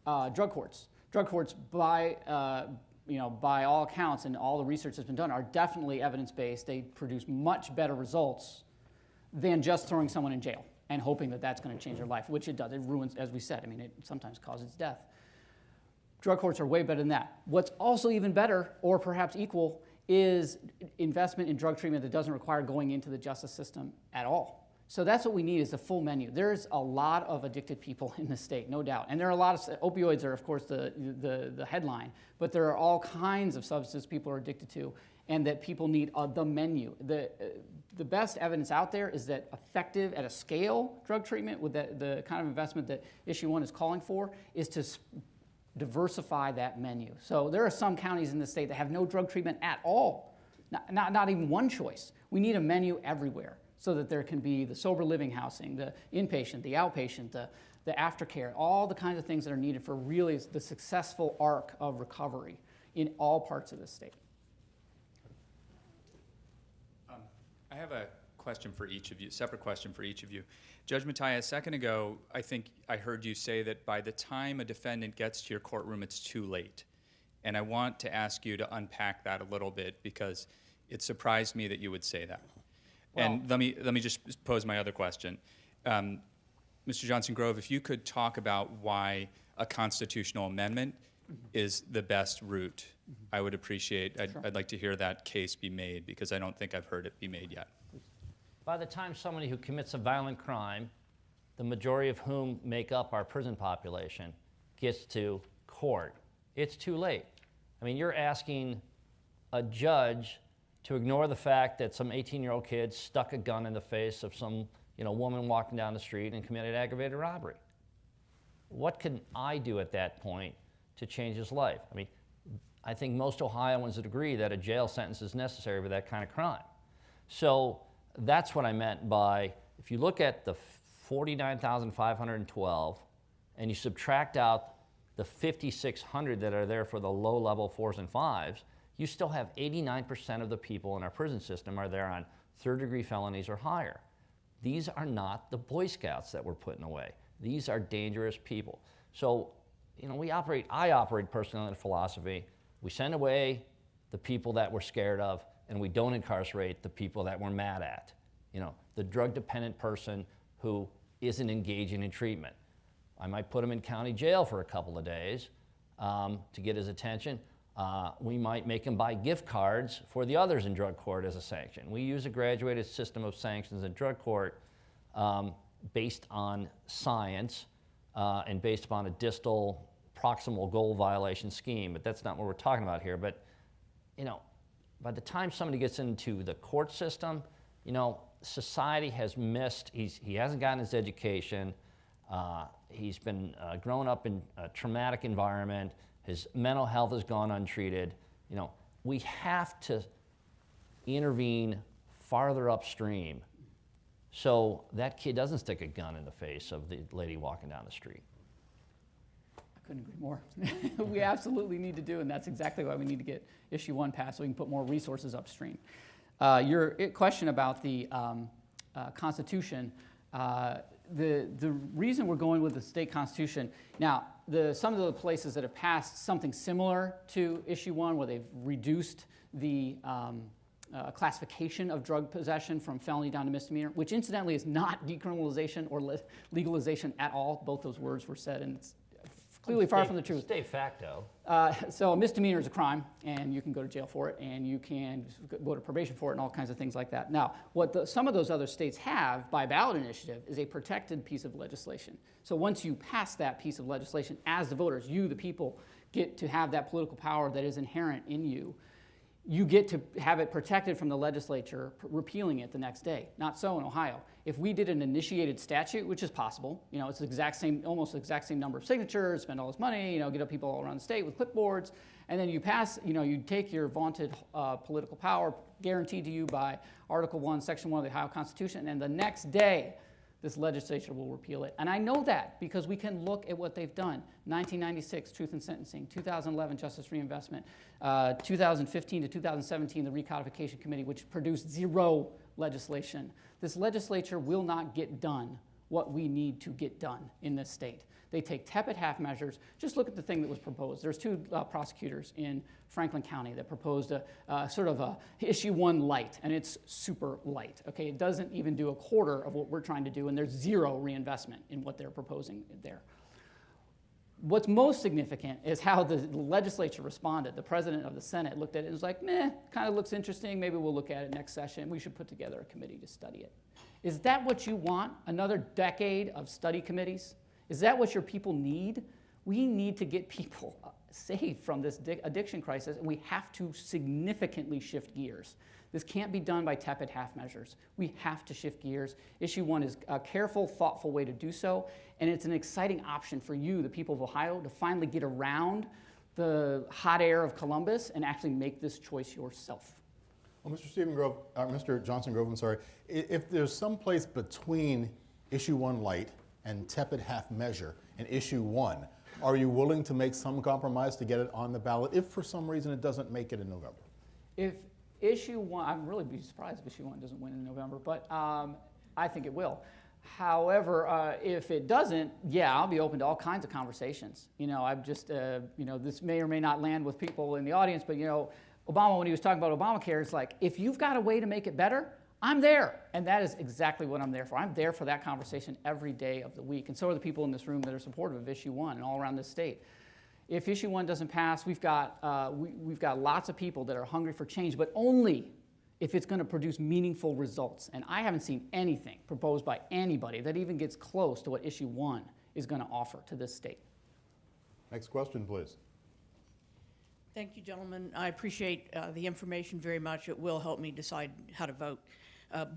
drug courts. Drug courts, by all accounts and all the research that's been done, are definitely evidence-based. They produce much better results than just throwing someone in jail and hoping that that's going to change their life, which it does. It ruins, as we said, I mean, it sometimes causes death. Drug courts are way better than that. What's also even better, or perhaps equal, is investment in drug treatment that doesn't require going into the justice system at all. So that's what we need, is a full menu. There's a lot of addicted people in the state, no doubt. And there are a lot of, opioids are, of course, the headline, but there are all kinds of substances people are addicted to, and that people need the menu. The best evidence out there is that effective, at a scale, drug treatment with the kind of investment that issue 1 is calling for is to diversify that menu. So there are some counties in the state that have no drug treatment at all, not even one choice. We need a menu everywhere so that there can be the sober living housing, the inpatient, the outpatient, the aftercare, all the kinds of things that are needed for really the successful arc of recovery in all parts of the state. I have a question for each of you, separate question for each of you. Judge Matia, a second ago, I think I heard you say that by the time a defendant gets to your courtroom, it's too late. And I want to ask you to unpack that a little bit, because it surprised me that you would say that. Well, and let me just pose my other question. Mr. Johnson-Grove, if you could talk about why a constitutional amendment is the best route, I would appreciate. I'd like to hear that case be made, because I don't think I've heard it be made yet. By the time somebody who commits a violent crime, the majority of whom make up our prison population, gets to court, it's too late. I mean, you're asking a judge to ignore the fact that some 18-year-old kid stuck a gun in the face of some woman walking down the street and committed aggravated robbery. What can I do at that point to change his life? I mean, I think most Ohioans would agree that a jail sentence is necessary for that kind of crime. So that's what I meant by, if you look at the 49,512 and you subtract out the 5,600 that are there for the low-level 4s and 5s, you still have 89% of the people in our prison system are there on third-degree felonies or higher. These are not the Boy Scouts that we're putting away. These are dangerous people. So, I operate personally in philosophy. We send away the people that we're scared of, and we don't incarcerate the people that we're mad at. The drug-dependent person who isn't engaging in treatment. I might put him in county jail for a couple of days to get his attention. We might make him buy gift cards for the others in drug court as a sanction. We use a graduated system of sanctions in drug court based on science and based upon a distal proximal goal violation scheme, but that's not what we're talking about here. But, you know, by the time somebody gets into the court system, you know, society has missed, he hasn't gotten his education, he's been grown up in a traumatic environment, his mental health has gone untreated. You know, we have to intervene farther upstream so that kid doesn't stick a gun in the face of the lady walking down the street. I couldn't agree more. We absolutely need to do, and that's exactly why we need to get issue 1 passed so we can put more resources upstream. Your question about the Constitution, the reason we're going with the state Constitution, now some of the places that have passed something similar to issue 1 where they've reduced the classification of drug possession from felony down to misdemeanor, which incidentally is not decriminalization or legalization at all. Both those words were said, and it's clearly far from the truth. De facto. So a misdemeanor is a crime, and you can go to jail for it, and you can go to probation for it, and all kinds of things like that. Now, what some of those other states have by ballot initiative is a protected piece of legislation. So once you pass that piece of legislation, as the voters, you, the people, get to have that political power that is inherent in you. You get to have it protected from the legislature repealing it the next day. Not so in Ohio. If we did an initiated statute, which is possible, you know, it's the exact same, almost the exact same number of signatures, spend all this money, you know, get up people all around the state with clipboards, and then you pass, you know, you take your vaunted political power guaranteed to you by Article 1, Section 1 of the Ohio Constitution, and the next day, this legislature will repeal it. And I know that because we can look at what they've done. 1996, Truth in Sentencing. 2011, Justice Reinvestment. 2015 to 2017, the Recodification Committee, which produced 0 legislation. This legislature will not get done what we need to get done in this state. They take tepid half measures. Just look at the thing that was proposed. There's 2 prosecutors in Franklin County that proposed a sort of a issue 1 light, and it's super light. Okay, it doesn't even do a quarter of what we're trying to do, and there's 0 reinvestment in what they're proposing there. What's most significant is how the legislature responded. The president of the Senate looked at it and was like, meh, kind of looks interesting. Maybe we'll look at it next session. We should put together a committee to study it. Is that what you want? Another decade of study committees? Is that what your people need? We need to get people saved from this addiction crisis, and we have to significantly shift gears. This can't be done by tepid half measures. We have to shift gears. Issue 1 is a careful, thoughtful way to do so, and it's an exciting option for you, the people of Ohio, to finally get around the hot air of Columbus and actually make this choice yourself. Well, Mr. JohnsonGrove, I'm sorry, if there's some place between issue 1 light and tepid half measure in issue 1, are you willing to make some compromise to get it on the ballot if for some reason it doesn't make it in November? If issue 1, I'd really be surprised if issue 1 doesn't win in November, but I think it will. However, if it doesn't, yeah, I'll be open to all kinds of conversations. You know, I'm just, you know, this may or may not land with people in the audience, but you know, Obama, when he was talking about Obamacare, it's like, if you've got a way to make it better, I'm there. And that is exactly what I'm there for. I'm there for that conversation every day of the week. And so are the people in this room that are supportive of issue 1 and all around this state. If issue 1 doesn't pass, we've got lots of people that are hungry for change, but only if it's going to produce meaningful results. And I haven't seen anything proposed by anybody that even gets close to what issue 1 is going to offer to this state. Next question, please. Thank you, gentlemen. I appreciate the information very much. It will help me decide how to vote.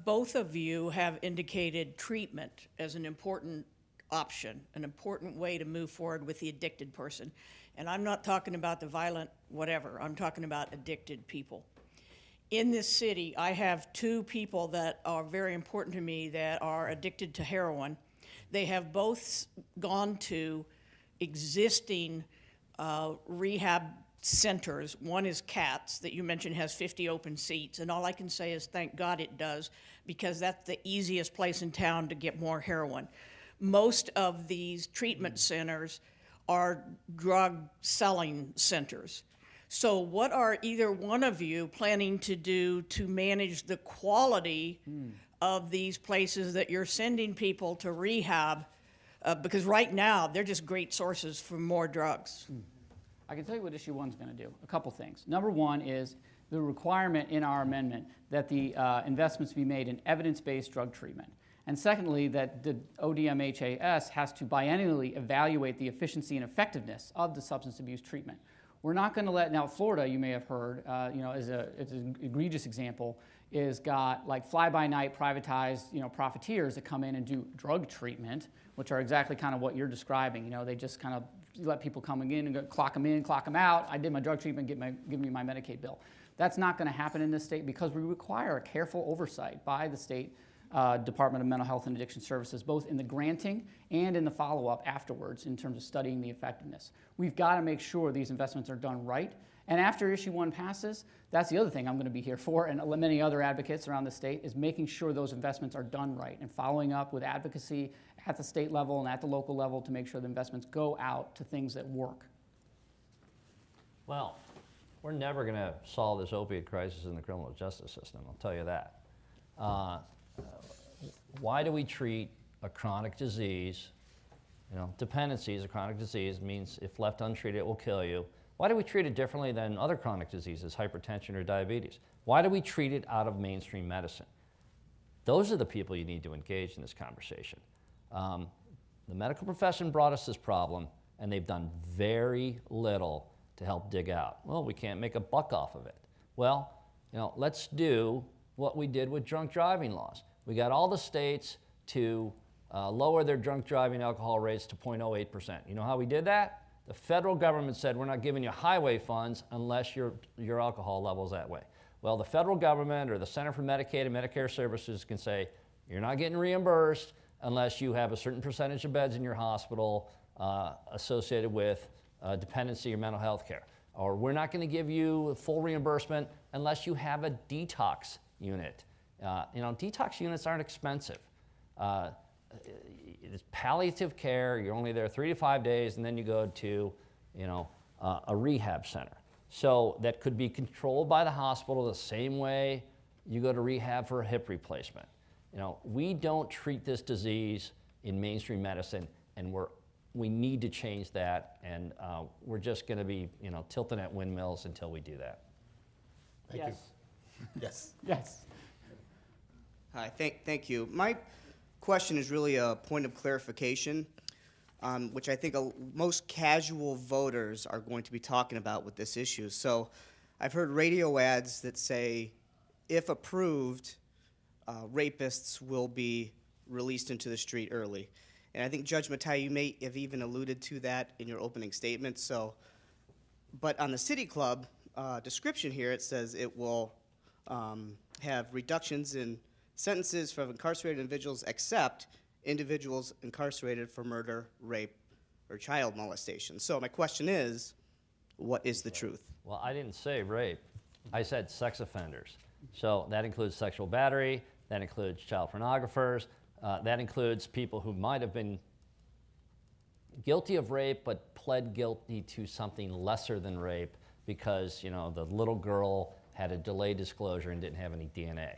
Both of you have indicated treatment as an important option, an important way to move forward with the addicted person. And I'm not talking about the violent whatever. I'm talking about addicted people. In this city, I have 2 people that are very important to me that are addicted to heroin. They have both gone to existing rehab centers. One is CATS that you mentioned has 50 open seats, and all I can say is thank God it does, because that's the easiest place in town to get more heroin. Most of these treatment centers are drug selling centers. So what are either one of you planning to do to manage the quality of these places that you're sending people to rehab Because right now, they're just great sources for more drugs. I can tell you what issue 1 is going to do. A couple things. Number 1 is the requirement in our amendment that the investments be made in evidence-based drug treatment. And secondly, that the ODMHAS has to biennially evaluate the efficiency and effectiveness of the substance abuse treatment. We're not going to let, now Florida, you may have heard, as an egregious example, is got like fly-by-night privatized, profiteers that come in and do drug treatment, which are exactly kind of what you're describing. They just kind of let people coming in and go, clock them in, clock them out. I did my drug treatment, give me my Medicaid bill. That's not going to happen in this state because we require a careful oversight by the state Department of Mental Health and Addiction Services, both in the granting and in the follow-up afterwards in terms of studying the effectiveness. We've got to make sure these investments are done right. And after issue 1 passes, that's the other thing I'm going to be here for, and many other advocates around the state, is making sure those investments are done right and following up with advocacy at the state level and at the local level to make sure the investments go out to things that work. Well, we're never going to solve this opiate crisis in the criminal justice system, I'll tell you that. Why do we treat a chronic disease, dependency is a chronic disease, means if left untreated it will kill you. Why do we treat it differently than other chronic diseases, hypertension or diabetes? Why do we treat it out of mainstream medicine? Those are the people you need to engage in this conversation. The medical profession brought us this problem, and they've done very little to help dig out. Well, we can't make a buck off of it. Well, let's do what we did with drunk driving laws. We got all the states to lower their drunk driving alcohol rates to 0.08%. You know how we did that? The federal government said, we're not giving you highway funds unless your alcohol level's that way. Well, the federal government or the Center for Medicaid and Medicare Services can say, you're not getting reimbursed unless you have a certain percentage of beds in your hospital associated with dependency or mental health care. Or we're not going to give you full reimbursement unless you have a detox unit. Detox units aren't expensive. It's palliative care. You're only there 3 to 5 days, and then you go to, a rehab center. So that could be controlled by the hospital the same way you go to rehab for a hip replacement. We don't treat this disease in mainstream medicine, and we need to change that, and we're just going to be, tilting at windmills until we do that. Thank you. Yes. Yes. Hi, thank you. My question is really a point of clarification, which I think most casual voters are going to be talking about with this issue. So I've heard radio ads that say, if approved, rapists will be released into the street early. And I think, Judge Matia, you may have even alluded to that in your opening statement. But on the City Club description here, it says it will have reductions in sentences for incarcerated individuals except individuals incarcerated for murder, rape, or child molestation. So my question is, what is the truth? Well, I didn't say rape. I said sex offenders. So that includes sexual battery, that includes child pornographers, that includes people who might have been guilty of rape but pled guilty to something lesser than rape because, the little girl had a delayed disclosure and didn't have any DNA.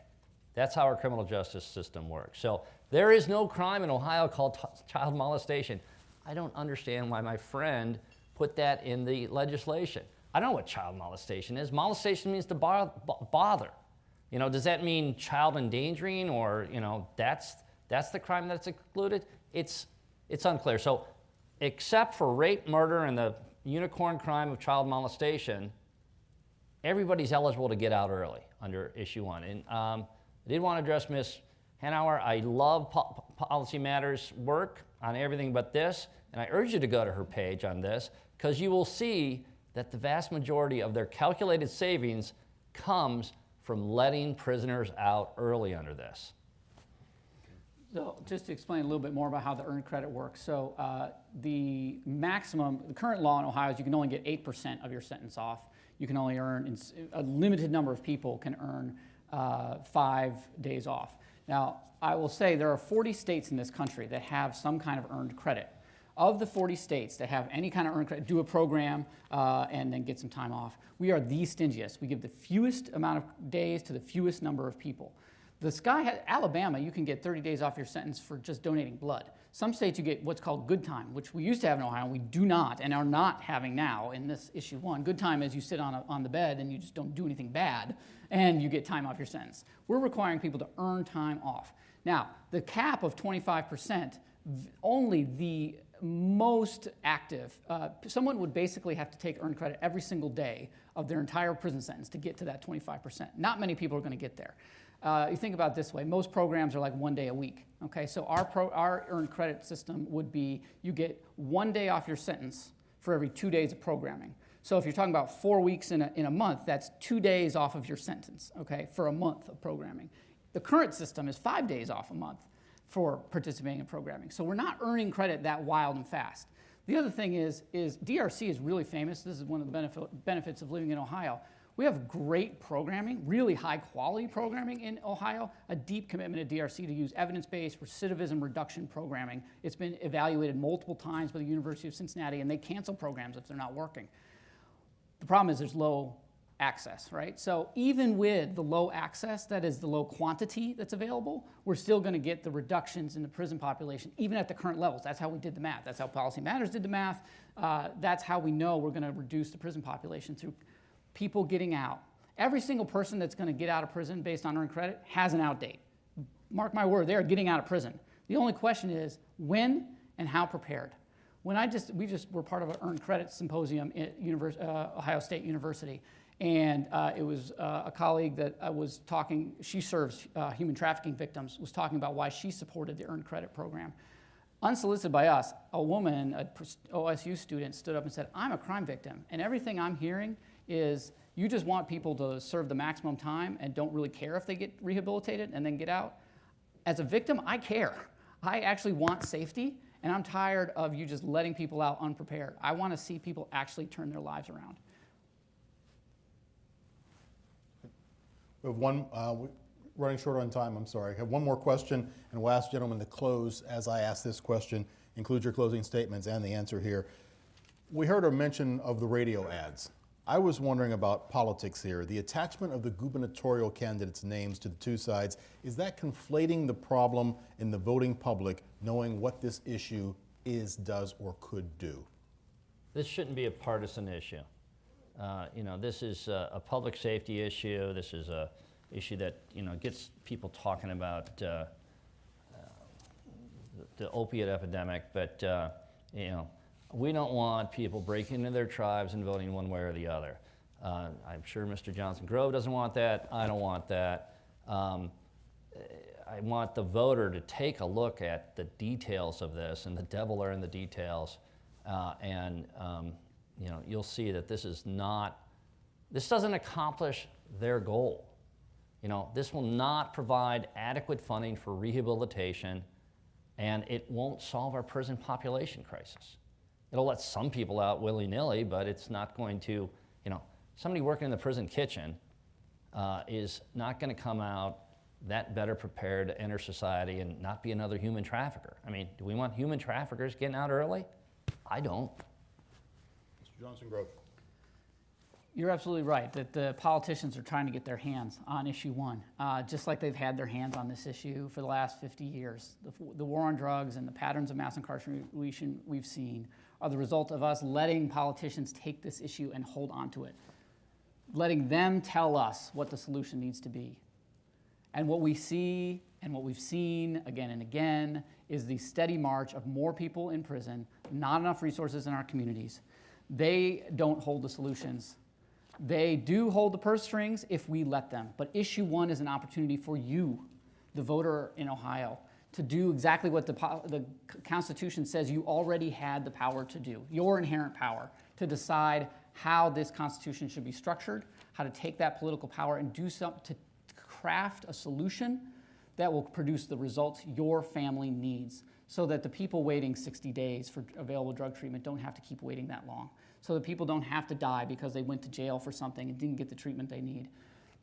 That's how our criminal justice system works. So there is no crime in Ohio called child molestation. I don't understand why my friend put that in the legislation. I don't know what child molestation is. Molestation means to bother. Does that mean child endangering or, that's the crime that's excluded? It's unclear. So except for rape, murder, and the unicorn crime of child molestation, everybody's eligible to get out early under issue 1. And I did want to address Ms. Hanauer. I love Policy Matters work on everything but this, and I urge you to go to her page on this because you will see that the vast majority of their calculated savings comes from letting prisoners out early under this. So just to explain a little bit more about how the earned credit works. So the current law in Ohio is you can only get 8% of your sentence off. You can only earn, a limited number of people can earn 5 days off. Now, I will say there are 40 states in this country that have some kind of earned credit. Of the 40 states that have any kind of earned credit, do a program and then get some time off, we are the stingiest. We give the fewest amount of days to the fewest number of people. Alabama, you can get 30 days off your sentence for just donating blood. Some states you get what's called good time, which we used to have in Ohio, we do not and are not having now in this issue 1. Good time is you sit on the bed and you just don't do anything bad and you get time off your sentence. We're requiring people to earn time off. Now, the cap of 25%, only the most active, someone would basically have to take earned credit every single day of their entire prison sentence to get to that 25%. Not many people are going to get there. You think about it this way, most programs are like 1 day a week, okay? So our earned credit system would be you get 1 day off your sentence for every 2 days of programming. So if you're talking about 4 weeks in a month, that's 2 days off of your sentence, okay, for a month of programming. The current system is 5 days off a month for participating in programming. So we're not earning credit that wild and fast. The other thing is DRC is really famous. This is one of the benefits of living in Ohio. We have great programming, really high quality programming in Ohio, a deep commitment at DRC to use evidence-based recidivism reduction programming. It's been evaluated multiple times by the University of Cincinnati, and they cancel programs if they're not working. The problem is there's low access, right? So even with the low access, that is the low quantity that's available, we're still going to get the reductions in the prison population, even at the current levels. That's how we did the math. That's how Policy Matters did the math. That's how we know we're going to reduce the prison population through people getting out. Every single person that's going to get out of prison based on earned credit has an out date. Mark my word, they're getting out of prison. The only question is when and how prepared. We were part of an earned credit symposium at Ohio State University, and it was a colleague that was talking, she serves human trafficking victims, was talking about why she supported the earned credit program. Unsolicited by us, a woman, an OSU student, stood up and said, I'm a crime victim, and everything I'm hearing is you just want people to serve the maximum time and don't really care if they get rehabilitated and then get out. As a victim, I care. I actually want safety, and I'm tired of you just letting people out unprepared. I want to see people actually turn their lives around. We have one, we're running short on time, I'm sorry. I have one more question, and we'll ask gentlemen to close as I ask this question. Include your closing statements and the answer here. We heard a mention of the radio ads. I was wondering about politics here. The attachment of the gubernatorial candidates' names to the two sides, is that conflating the problem in the voting public, knowing what this issue is, does, or could do? This shouldn't be a partisan issue. This is a public safety issue. This is a issue that gets people talking about the opiate epidemic. But we don't want people breaking into their tribes and voting one way or the other. I'm sure Mr. JohnsonGrove doesn't want that. I don't want that. I want the voter to take a look at the details of this, and the devil are in the details. You'll see that this doesn't accomplish their goal. This will not provide adequate funding for rehabilitation, and it won't solve our prison population crisis. It'll let some people out willy-nilly, but it's not going to, somebody working in the prison kitchen is not going to come out that better prepared to enter society and not be another human trafficker. I mean, do we want human traffickers getting out early? I don't. Mr. JohnsonGrove. You're absolutely right that the politicians are trying to get their hands on issue 1, just like they've had their hands on this issue for the last 50 years. The war on drugs and the patterns of mass incarceration we've seen are the result of us letting politicians take this issue and hold on to it, letting them tell us what the solution needs to be. And what we see and what we've seen again and again is the steady march of more people in prison, not enough resources in our communities. They don't hold the solutions. They do hold the purse strings if we let them. But issue 1 is an opportunity for you, the voter in Ohio, to do exactly what the Constitution says you already had the power to do, your inherent power, to decide how this Constitution should be structured, how to take that political power and do something to craft a solution that will produce the results your family needs, so that the people waiting 60 days for available drug treatment don't have to keep waiting that long, so that people don't have to die because they went to jail for something and didn't get the treatment they need.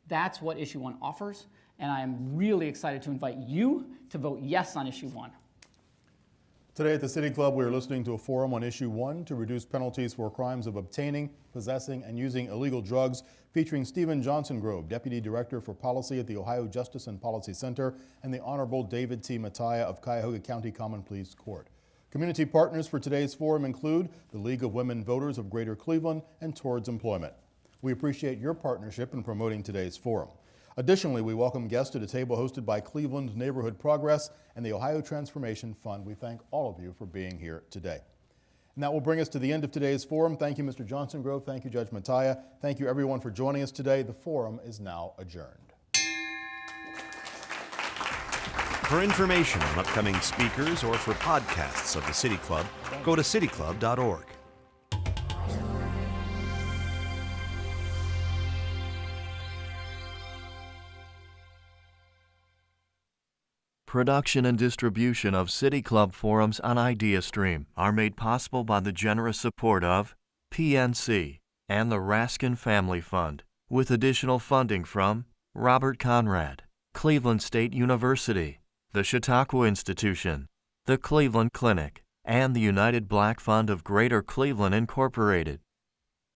That's what issue 1 offers, and I am really excited to invite you to vote yes on issue 1. Today at the City Club, we are listening to a forum on Issue 1 to reduce penalties for crimes of obtaining, possessing, and using illegal drugs, featuring Stephen JohnsonGrove, Deputy Director for Policy at the Ohio Justice and Policy Center, and the Honorable David T. Matia of Cuyahoga County Common Pleas Court. Community partners for today's forum include the League of Women Voters of Greater Cleveland and Towards Employment. We appreciate your partnership in promoting today's forum. Additionally, we welcome guests to the table hosted by Cleveland Neighborhood Progress and the Ohio Transformation Fund. We thank all of you for being here today. And that will bring us to the end of today's forum. Thank you, Mr. JohnsonGrove. Thank you, Judge Matia. Thank you, everyone, for joining us today. The forum is now adjourned. For information on upcoming speakers or for podcasts of the City Club, go to cityclub.org. Production and distribution of City Club forums on IdeaStream are made possible by the generous support of PNC and the Raskin Family Fund, with additional funding from Robert Conrad, Cleveland State University, the Chautauqua Institution, the Cleveland Clinic, and the United Black Fund of Greater Cleveland Incorporated.